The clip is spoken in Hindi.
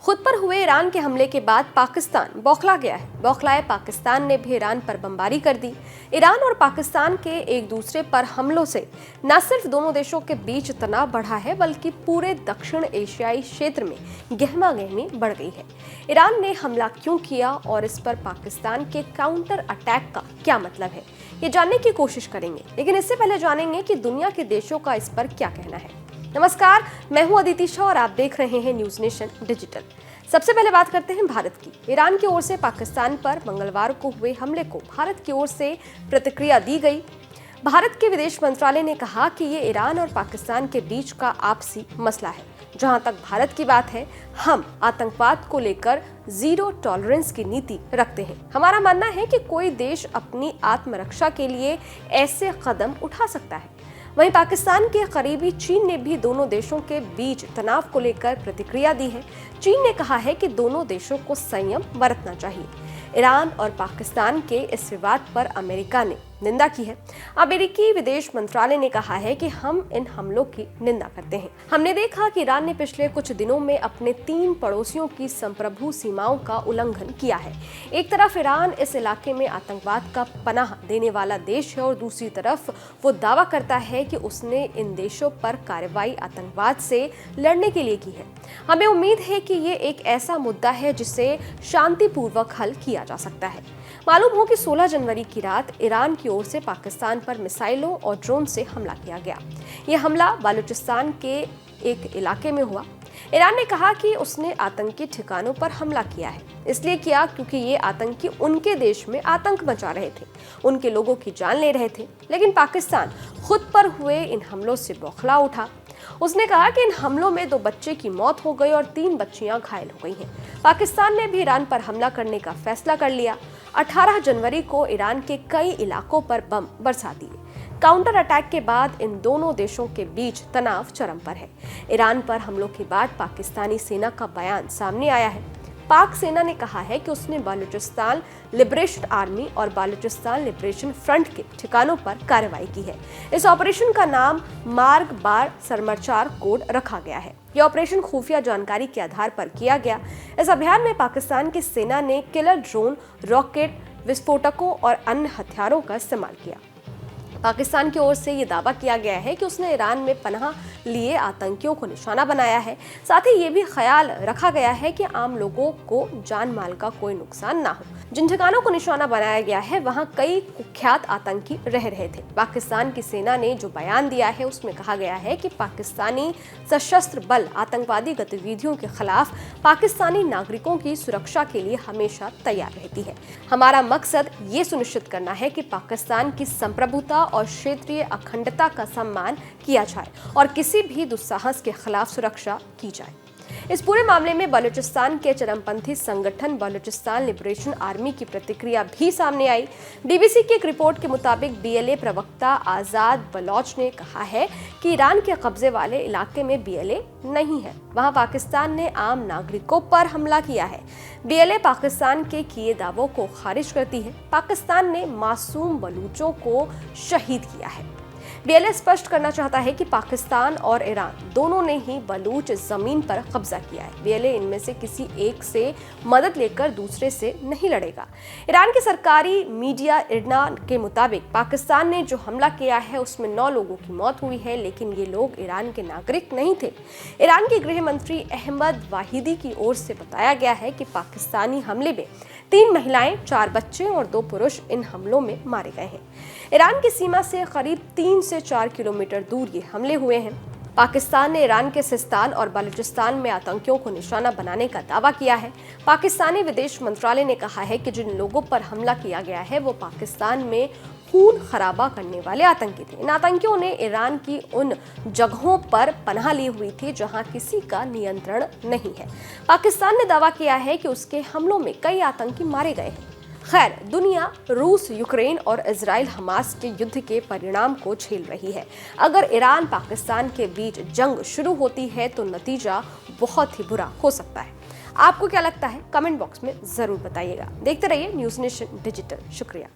खुद पर हुए ईरान के हमले के बाद पाकिस्तान बौखला गया है। बौखलाए पाकिस्तान ने भी ईरान पर बमबारी कर दी। ईरान और पाकिस्तान के एक दूसरे पर हमलों से न सिर्फ दोनों देशों के बीच तनाव बढ़ा है, बल्कि पूरे दक्षिण एशियाई क्षेत्र में गहमागहमी बढ़ गई है। ईरान ने हमला क्यों किया और इस पर पाकिस्तान के काउंटर अटैक का क्या मतलब है, ये जानने की कोशिश करेंगे। लेकिन इससे पहले जानेंगे कि दुनिया के देशों का इस पर क्या कहना है। नमस्कार, मैं हूं अदिति शाह और आप देख रहे हैं न्यूज नेशन डिजिटल। सबसे पहले बात करते हैं भारत की। ईरान की ओर से पाकिस्तान पर मंगलवार को हुए हमले को भारत की ओर से प्रतिक्रिया दी गई। भारत के विदेश मंत्रालय ने कहा कि ये ईरान और पाकिस्तान के बीच का आपसी मसला है। जहां तक भारत की बात है, हम आतंकवाद को लेकर जीरो टॉलरेंस की नीति रखते हैं। हमारा मानना है कि कोई देश अपनी आत्मरक्षा के लिए ऐसे कदम उठा सकता है। वहीं पाकिस्तान के करीबी चीन ने भी दोनों देशों के बीच तनाव को लेकर प्रतिक्रिया दी है। चीन ने कहा है कि दोनों देशों को संयम बरतना चाहिए। ईरान और पाकिस्तान के इस विवाद पर अमेरिका ने निंदा की है। अमेरिकी विदेश मंत्रालय ने कहा है कि हम इन हमलों की निंदा करते हैं। हमने देखा कि ईरान ने पिछले कुछ दिनों में अपने 3 पड़ोसियों की संप्रभु सीमाओं का उल्लंघन किया है। एक तरफ ईरान इस इलाके में आतंकवाद का पनाह देने वाला देश है और दूसरी तरफ वो दावा करता है कि उसने इन देशों पर कार्रवाई आतंकवाद से लड़ने के लिए की है। हमें उम्मीद है कि ये एक ऐसा मुद्दा है जिसे शांतिपूर्वक हल किया जा सकता है। मालूम हो कि 16 जनवरी की रात ईरान की ओर से पाकिस्तान पर मिसाइलों और ड्रोन से हमला किया गया। यह हमला बलूचिस्तान के एक इलाके में हुआ। ईरान ने कहा कि उसने आतंकी ठिकानों पर हमला किया है। इसलिए किया क्योंकि ये आतंकी उनके देश में आतंक मचा रहे थे, उनके लोगों की जान ले रहे थे। लेकिन पाकिस्तान खुद पर हुए इन हमलों से बौखला उठा। उसने कहा कि इन हमलों में 2 बच्चे की मौत हो गई और 3 बच्चियां घायल हो गई हैं। पाकिस्तान ने भी ईरान पर हमला करने का फैसला कर लिया। 18 जनवरी को ईरान के कई इलाकों पर बम बरसा दिए। काउंटर अटैक के बाद इन दोनों देशों के बीच तनाव चरम पर है। ईरान पर हमलों के बाद पाकिस्तानी सेना का बयान सामने आया है। पाक सेना ने कहा है कि उसने बलूचिस्तान लिबरेशन आर्मी और बलूचिस्तान लिबरेशन फ्रंट के ठिकानों पर कार्रवाई की है। इस ऑपरेशन का नाम मार्ग बार सरमचार कोड रखा गया है। यह ऑपरेशन खुफिया जानकारी के आधार पर किया गया। इस अभियान में पाकिस्तान की सेना ने किलर ड्रोन, रॉकेट, विस्फोटकों और अन्य हथियारों का इस्तेमाल किया। पाकिस्तान की ओर से ये दावा किया गया है कि उसने ईरान में पनाह लिए आतंकियों को निशाना बनाया है। साथ ही ये भी ख्याल रखा गया है कि आम लोगों को जान माल का कोई नुकसान ना हो। जिन ठिकानों को निशाना बनाया गया है वहां कई कुख्यात आतंकी रह रहे थे। पाकिस्तान की सेना ने जो बयान दिया है उसमें कहा गया है कि पाकिस्तानी सशस्त्र बल आतंकवादी गतिविधियों के खिलाफ पाकिस्तानी नागरिकों की सुरक्षा के लिए हमेशा तैयार रहती है। हमारा मकसद ये सुनिश्चित करना है कि पाकिस्तान की संप्रभुता और क्षेत्रीय अखंडता का सम्मान किया जाए और किसी भी दुस्साहस के खिलाफ सुरक्षा की जाए। इस पूरे मामले में बलूचिस्तान के चरमपंथी संगठन बलूचिस्तान लिबरेशन आर्मी की प्रतिक्रिया भी सामने आई। बीबीसी की एक रिपोर्ट के मुताबिक बीएलए प्रवक्ता आजाद बलोच ने कहा है कि ईरान के कब्जे वाले इलाके में बीएलए नहीं है। वहां पाकिस्तान ने आम नागरिकों पर हमला किया है। बीएलए पाकिस्तान के किए दावों को खारिज करती है। पाकिस्तान ने मासूम बलूचों को शहीद किया है। बीएलए स्पष्ट करना चाहता है कि पाकिस्तान और ईरान दोनों ने ही बलूच जमीन पर कब्जा किया है। बीएलए इनमें से किसी एक से मदद लेकर दूसरे से नहीं लड़ेगा। ईरान की सरकारी मीडिया इरना के मुताबिक पाकिस्तान ने जो हमला किया है उसमें 9 लोगों की मौत हुई है, लेकिन ये लोग ईरान के नागरिक नहीं थे। ईरान के गृह मंत्री अहमद वाहिदी की ओर से बताया गया है कि पाकिस्तानी हमले में 3 महिलाएं, 4 बच्चे और 2 पुरुष इन हमलों में मारे गए हैं। ईरान की सीमा से करीब 3 से 4 किलोमीटर दूर ये हमले हुए हैं। पाकिस्तान ने ईरान के सिस्तान और बलूचिस्तान में आतंकियों को निशाना बनाने का दावा किया है। पाकिस्तानी विदेश मंत्रालय ने कहा है कि जिन लोगों पर हमला किया गया है वो पाकिस्तान में खून खराबा करने वाले आतंकी थे। इन आतंकियों ने ईरान की उन जगहों पर पनाह ली हुई थी जहां किसी का नियंत्रण नहीं है। पाकिस्तान ने दावा किया है कि उसके हमलों में कई आतंकी मारे गए हैं। खैर, दुनिया रूस, यूक्रेन और इजराइल हमास के युद्ध के परिणाम को झेल रही है। अगर ईरान पाकिस्तान के बीच जंग शुरू होती है तो नतीजा बहुत ही बुरा हो सकता है। आपको क्या लगता है? कमेंट बॉक्स में जरूर बताइएगा। देखते रहिए न्यूज नेशन डिजिटल। शुक्रिया।